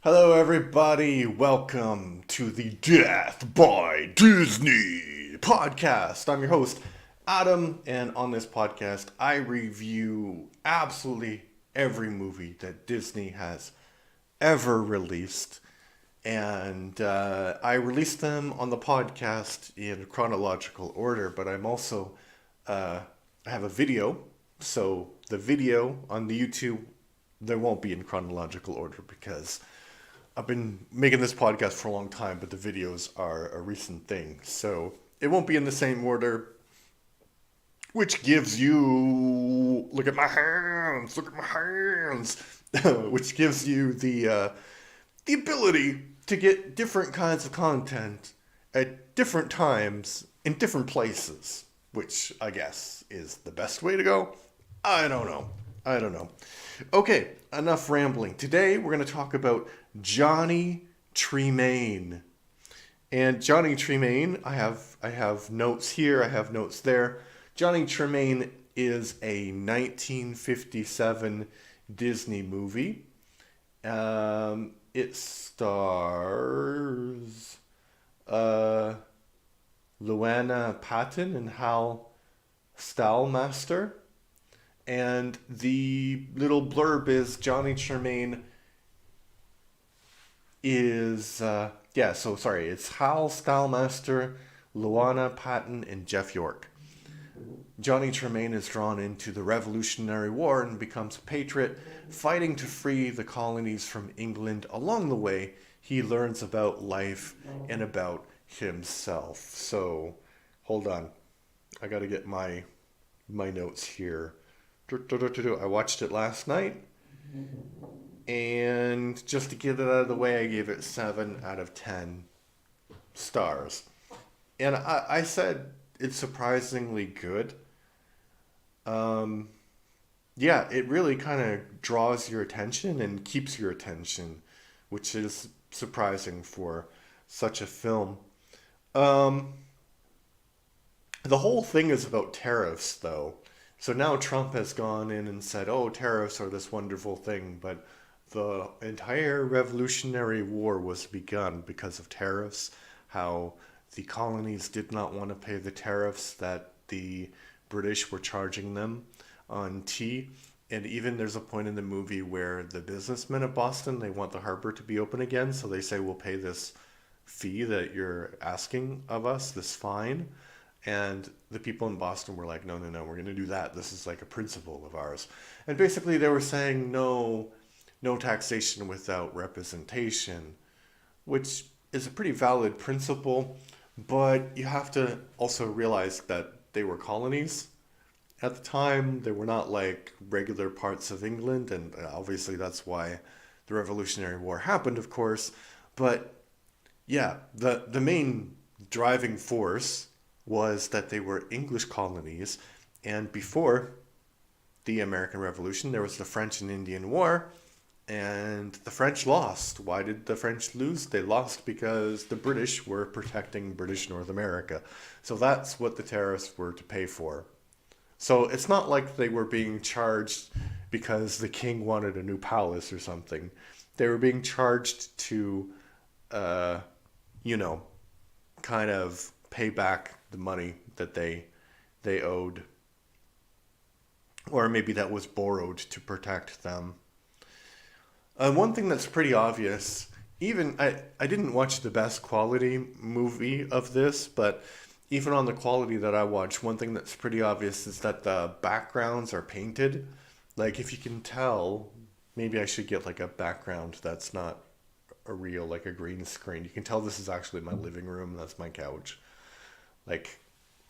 Hello, everybody. Welcome to the Death by Disney podcast. I'm your host, Adam, and on this podcast, I review absolutely every movie that Disney has ever released. And I release them on the podcast in chronological order, but I'm also, I have a video. So the video on the YouTube, there won't be in chronological order because I've been making this podcast for a long time, but the videos are a recent thing. So it won't be in the same order, which gives you look at my hands, which gives you the ability to get different kinds of content at different times in different places, which I guess is the best way to go. I don't know. I don't know. Okay, enough rambling. Today we're going to talk about Johnny Tremain. And Johnny Tremain, I have notes here, I have notes there. Johnny Tremain is a 1957 Disney movie. It stars uh, Luana Patton and Hal Stallmaster. And the little blurb is Johnny Tremain is so sorry, it's Hal Stallmaster, Luana Patton, and Jeff York. Johnny Tremain is drawn into the Revolutionary War and becomes a patriot, fighting to free the colonies from England. Along the way, he learns about life and about himself. So, hold on, I got to get my notes here. I watched it last night, and just to get it out of the way, I gave it 7 out of 10 stars. And I said it's surprisingly good. Um, yeah, it really kind of draws your attention and keeps your attention, which is surprising for such a film. Um, the whole thing is about tariffs, though. So now Trump has gone in and said, oh, tariffs are this wonderful thing, but the entire Revolutionary War was begun because of tariffs, how the colonies did not want to pay the tariffs that the British were charging them on tea. And even there's a point in the movie where the businessmen of Boston, they want the harbor to be open again, so they say we'll pay this fee that you're asking of us, this fine. And the people in Boston were like, no, no, no, we're going to do that. This is like a principle of ours. And basically they were saying no taxation without representation, which is a pretty valid principle, but you have to also realize that they were colonies. At the time, they were not like regular parts of England, and obviously that's why the Revolutionary War happened, of course. But yeah, the main driving force was that they were English colonies, and before the American Revolution, there was the French and Indian War, and the French lost. Why did the French lose? They lost because the British were protecting British North America. So that's what the tariffs were to pay for. So it's not like they were being charged because the king wanted a new palace or something. They were being charged to, uh, you know, kind of pay back the money that they owed, or maybe that was borrowed to protect them. One thing that's pretty obvious, even I didn't watch the best quality movie of this, but even on the quality that I watched, one thing that's pretty obvious is that the backgrounds are painted. Like if you can tell, maybe I should get like a background that's not a real, like a green screen. You can tell this is actually my living room, that's my couch. Like,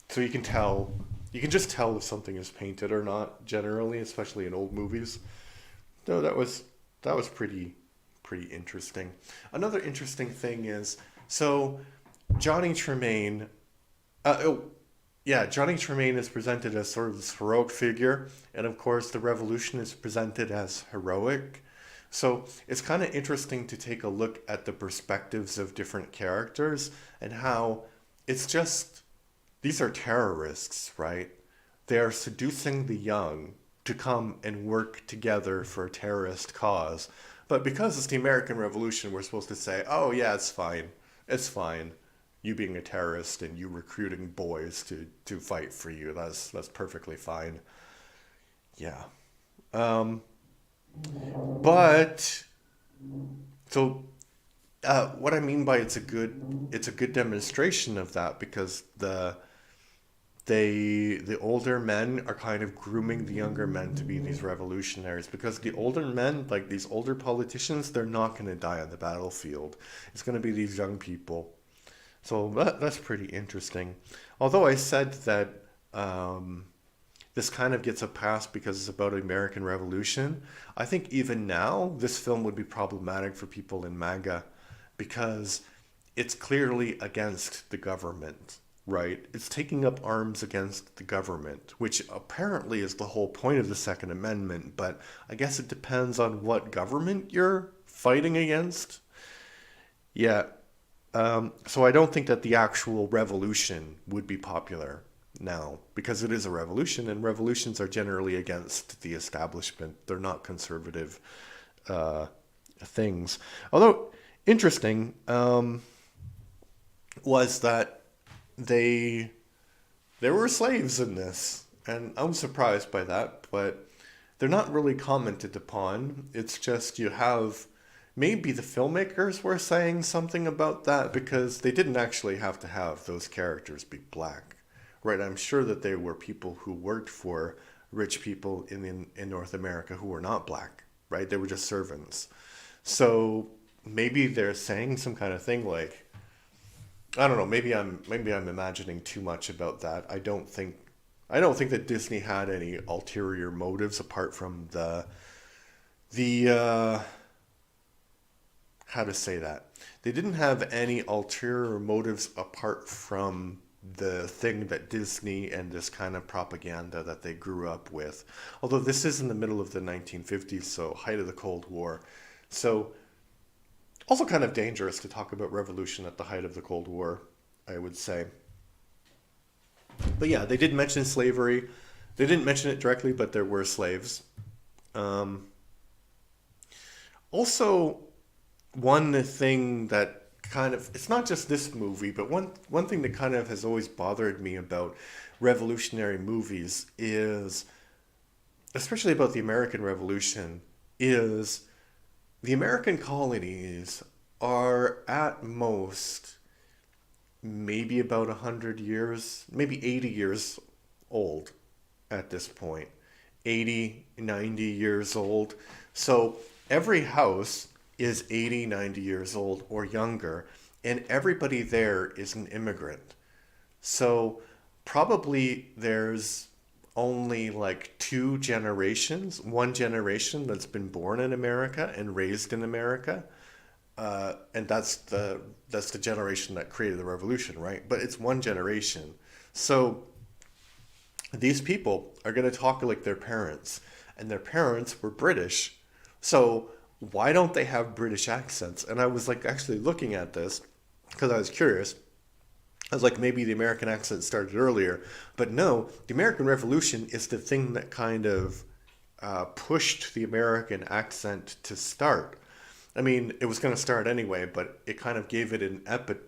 so you can just tell if something is painted or not generally, especially in old movies. No, that was pretty interesting. Another interesting thing is, so Johnny Tremain, oh, yeah, Johnny Tremain is presented as sort of this heroic figure, and of course the revolution is presented as heroic. So it's kind of interesting to take a look at the perspectives of different characters and how it's just these are terrorists, right? They are seducing the young to come and work together for a terrorist cause. But because it's the American Revolution, we're supposed to say, oh, yeah, it's fine. It's fine. You being a terrorist and you recruiting boys to fight for you. That's perfectly fine. Yeah. Um, but so what I mean by it's a good demonstration of that because the older men are kind of grooming the younger men to be these revolutionaries because the older men, like these older politicians, they're not going to die on the battlefield. It's going to be these young people. So that's pretty interesting. Although I said that um, this kind of gets a pass because it's about American Revolution, I think even now this film would be problematic for people in MAGA because it's clearly against the government, right? It's taking up arms against the government, which apparently is the whole point of the Second Amendment, but I guess it depends on what government you're fighting against. Yeah, so I don't think that the actual revolution would be popular now because it is a revolution, and revolutions are generally against the establishment. They're not conservative uh, things. Although interesting was that they there were slaves in this, and I'm surprised by that, but they're not really commented upon. It's just you have maybe the filmmakers were saying something about that because they didn't actually have to have those characters be black, right? I'm sure that there were people who worked for rich people in North America who were not black, right? They were just servants. So maybe they're saying some kind of thing like I don't know. Maybe I'm imagining too much about that. I don't think that Disney had any ulterior motives apart from the how to say that. They didn't have any ulterior motives apart from the thing that Disney and this kind of propaganda that they grew up with. Although this is in the middle of the 1950s, so height of the Cold War. So also kind of dangerous to talk about revolution at the height of the Cold War, I would say. But yeah, they did mention slavery. They didn't mention it directly, but there were slaves. Um, Also, one thing that kind of it's not just this movie, but one thing that kind of has always bothered me about revolutionary movies is, especially about the American Revolution, is the American colonies are at most maybe about 100 years, maybe 80 years old at this point. 80, 90 years old. So every house is 80, 90 years old or younger, and everybody there is an immigrant. So probably there's only like two generations, one generation that's been born in America and raised in America, and that's the generation that created the revolution, right? But it's one generation. So these people are going to talk like their parents, and their parents were British. So why don't they have British accents? And I was like actually looking at this because I was curious. I was like, maybe the American accent started earlier, but no, the American Revolution is the thing that kind of pushed the American accent to start. I mean, it was going to start anyway, but it kind of gave it an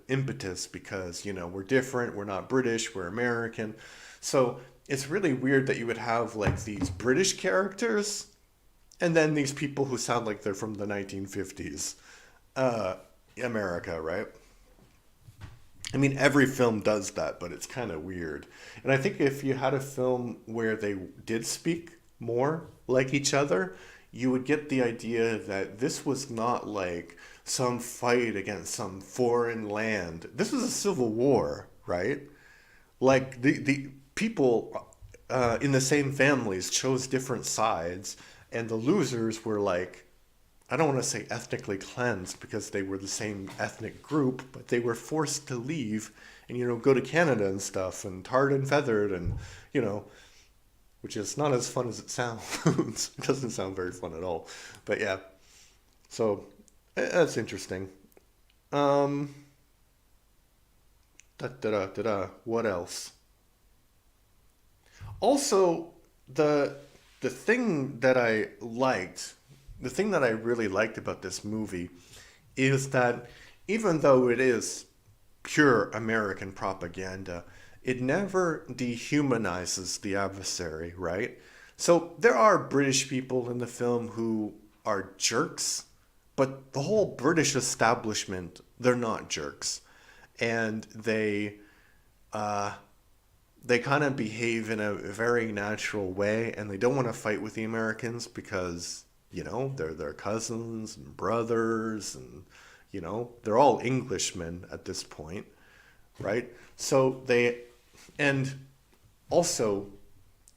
impetus because, you know, we're different, we're not British, we're American. So it's really weird that you would have like these British characters and then these people who sound like they're from the 1950s. Uh, America, right? I mean, every film does that, but it's kind of weird. And I think if you had a film where they did speak more like each other, you would get the idea that this was not like some fight against some foreign land. This was a civil war, right? Like the people in the same families chose different sides, and the losers were like I don't want to say ethnically cleansed because they were the same ethnic group, but they were forced to leave and, you know, go to Canada and stuff and tarred and feathered and, you know, which is not as fun as it sounds. It doesn't sound very fun at all. But yeah, so that's interesting. Um, da da da da da. What else? Also, the the thing that I liked the thing that I really liked about this movie is that even though it is pure American propaganda, it never dehumanizes the adversary, right? So there are British people in the film who are jerks, but the whole British establishment, they're not jerks. And uh, they kind of behave in a very natural way, and they don't want to fight with the Americans because, they're their cousins and brothers, and, they're all Englishmen at this point, right? And also,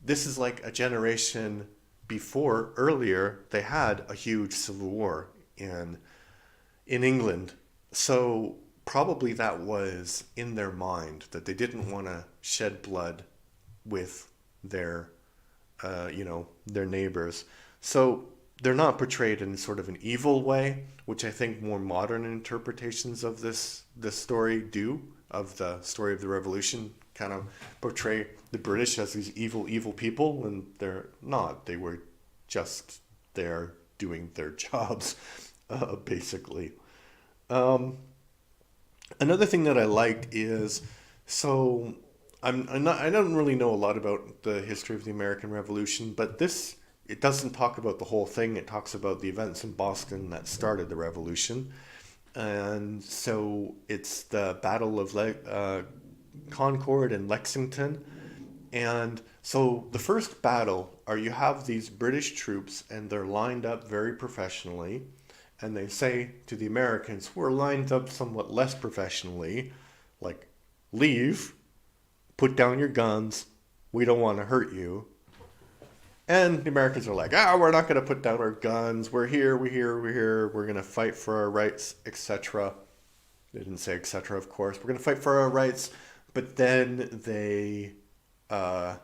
this is like a generation before, earlier, they had a huge civil war in England. So probably that was in their mind that they didn't want to shed blood with their, their neighbors. So they're not portrayed in sort of an evil way, which I think more modern interpretations of this story do, of the story of the Revolution, kind of portray the British as these evil people, and they're not. They were just there doing their jobs, basically. Um, Another thing that I liked is, so I don't really know a lot about the history of the American Revolution, but this, it doesn't talk about the whole thing. It talks about the events in Boston that started the revolution. And so it's the Battle of Concord and Lexington. And so the first battle are, you have these British troops and they're lined up very professionally, and they say to the Americans, who are lined up somewhat less professionally, like, leave, put down your guns, we don't want to hurt you. And the Americans are like, we're not going to put down our guns, we're here, we're going to fight for our rights, etc. They didn't say etc., of course. We're going to fight for our rights. But then uh,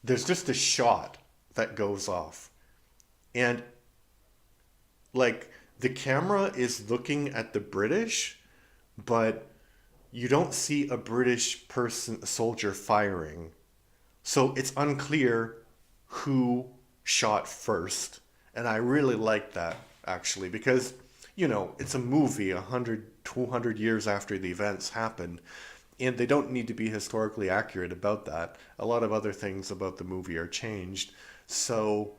there's just a shot that goes off. And like the camera is looking at the British, but you don't see a British person, a soldier firing. So it's unclear who shot first. And I really like that, actually, because, it's a movie 100, 200 years after the events happened. And they don't need to be historically accurate about that. A lot of other things about the movie are changed. So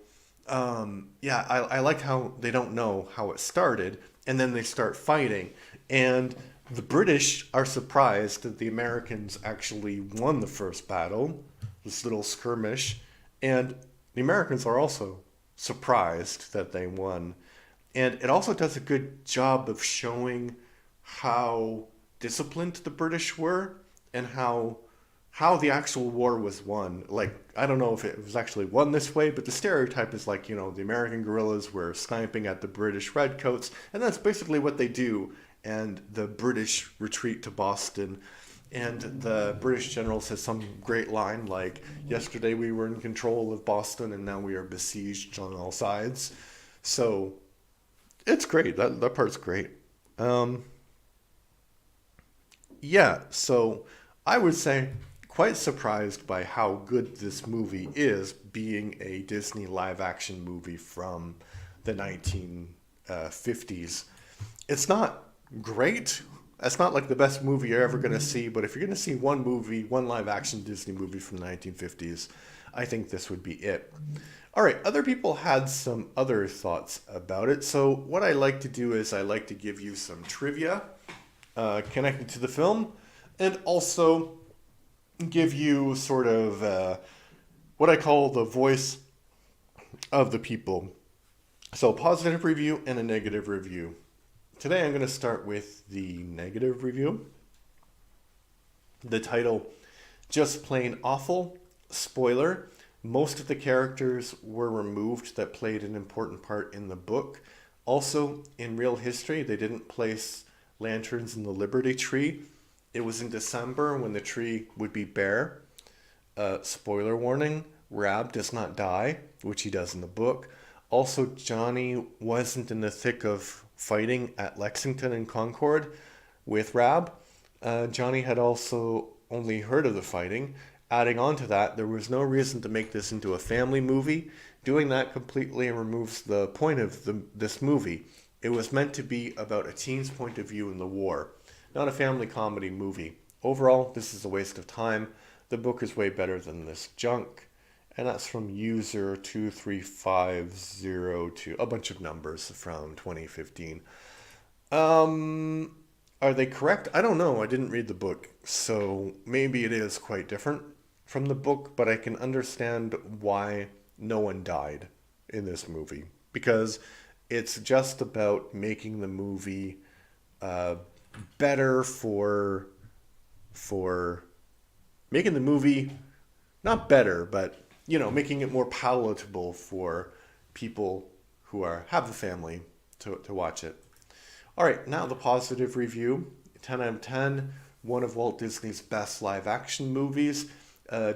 yeah, I like how they don't know how it started, and then they start fighting, and the British are surprised that the Americans actually won the first battle, this little skirmish, and the Americans are also surprised that they won. And it also does a good job of showing how disciplined the British were, and how the actual war was won. Like, I don't know if it was actually won this way, but the stereotype is like, the American guerrillas were sniping at the British redcoats, and that's basically what they do. And the British retreat to Boston, and the British general says some great line like, yesterday we were in control of Boston, and now we are besieged on all sides. So it's great. That part's great. Um, yeah, so I would say quite surprised by how good this movie is, being a Disney live action movie from the 1950s. It's not great. It's not like the best movie you're ever going to see, but if you're going to see one movie, one live action Disney movie from the 1950s, I think this would be it. All right, other people had some other thoughts about it. So what I like to do is I like to give you some trivia connected to the film, and also give you sort of what I call the voice of the people. So a positive review and a negative review. Today I'm going to start with the negative review. The title, Just Plain Awful. Spoiler, most of the characters were removed that played an important part in the book. Also, in real history, they didn't place lanterns in the Liberty Tree. It was in December when the tree would be bare. Spoiler warning, Rab does not die, which he does in the book. Also, Johnny wasn't in the thick of fighting at Lexington and Concord with Rab. Johnny had also only heard of the fighting. Adding on to that, there was no reason to make this into a family movie Doing that completely removes the point of this movie. It was meant to be about a teen's point of view in the war, not a family comedy movie. Overall, this is a waste of time. The book is way better than this junk. And that's from user 23502, a bunch of numbers from 2015. Um, are they correct? I don't know. I didn't read the book, so maybe it is quite different from the book, but I can understand why no one died in this movie because it's just about making the movie uh, better for making the movie not better, but making it more palatable for people who have the family to watch it. All right, now the positive review. 10 out of 10, one of Walt Disney's best live action movies.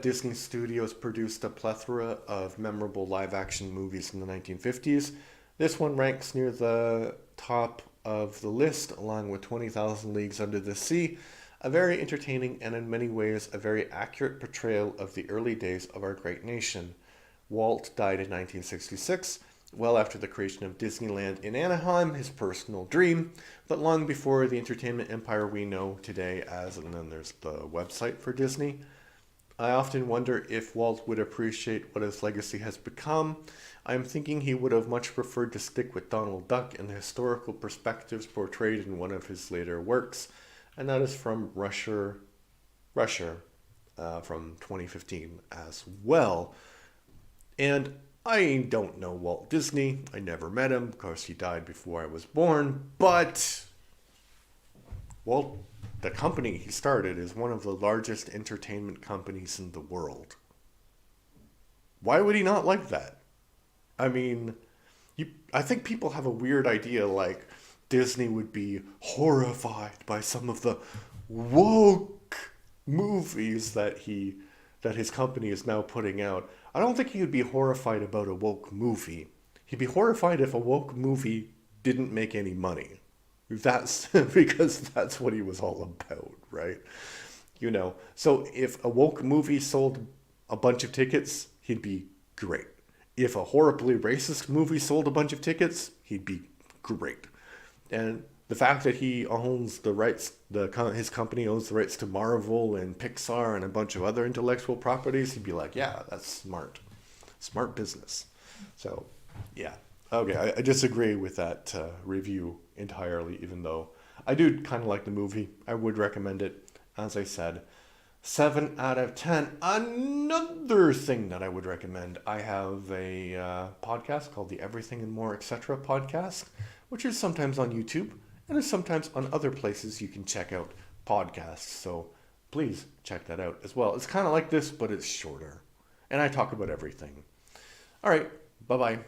Disney Studios produced a plethora of memorable live action movies in the 1950s. This one ranks near the top of the list, along with 20,000 Leagues Under the Sea, a very entertaining and in many ways a very accurate portrayal of the early days of our great nation. Walt died in 1966, well after the creation of Disneyland in Anaheim, his personal dream, but long before the entertainment empire we know today as, and then there's the website for Disney. I often wonder if Walt would appreciate what his legacy has become. I am thinking he would have much preferred to stick with Donald Duck and the historical perspectives portrayed in one of his later works, and that is from Rusher from 2015 as well. And I don't know Walt Disney. I never met him. Of course, he died before I was born. But Walt, the company he started, is one of the largest entertainment companies in the world. Why would he not like that? I mean, I think people have a weird idea like Disney would be horrified by some of the woke movies that his company is now putting out. I don't think he would be horrified about a woke movie. He'd be horrified if a woke movie didn't make any money. That's because that's what he was all about, right? So if a woke movie sold a bunch of tickets, he'd be great. If a horribly racist movie sold a bunch of tickets, he'd be great. And the fact that he owns the rights, his company owns the rights to Marvel and Pixar and a bunch of other intellectual properties, he'd be like, yeah, that's smart business. So, yeah. Okay, I disagree with that review entirely, even though I do kind of like the movie. I would recommend it, as I said. 7 out of 10. Another thing that I would recommend, I have a podcast called the Everything and More Etc. podcast, which is sometimes on YouTube and is sometimes on other places you can check out podcasts. So please check that out as well. It's kind of like this, but it's shorter. And I talk about everything. All right, bye-bye.